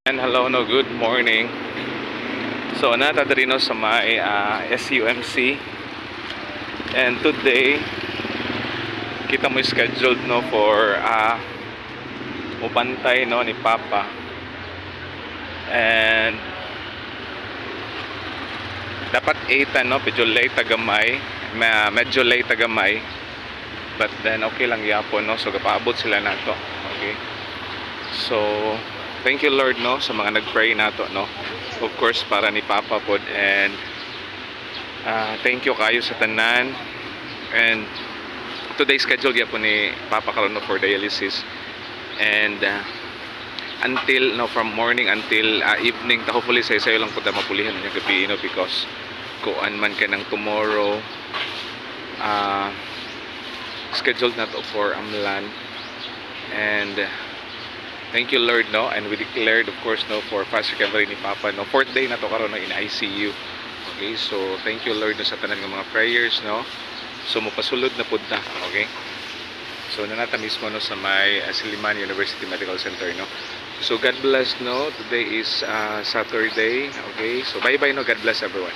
And hello, no, good morning. So, nata diri no sa may SUMC. And today, kita mo scheduled no for upantay no ni Papa. And dapat 8 no, medyo late tagamay, medyo late tagamay. But then okay lang yapon no, so kapaabot sila nato. Okay. So, thank you Lord no sa mga nagpray nato no. Of course para ni Papa pod, and thank you kayo sa tanan. And today schedule gyapon ni Papa karon no for dialysis. And until no, from morning until evening, hopefully sayo lang pud mapulihan niya gabi no, because kuan man ka ng tomorrow scheduled na to for Amlan. And thank you Lord no, and we declared of course no for fast recovery ni Papa no, 4th day na to karon no in ICU. Okay, so thank you Lord no sa tanan ng mga prayers no, so mopasulod na pud na. Okay, so nanata mismo no sa may Silliman University Medical Center no. So God bless no, today is Saturday. Okay, so bye bye no, God bless everyone.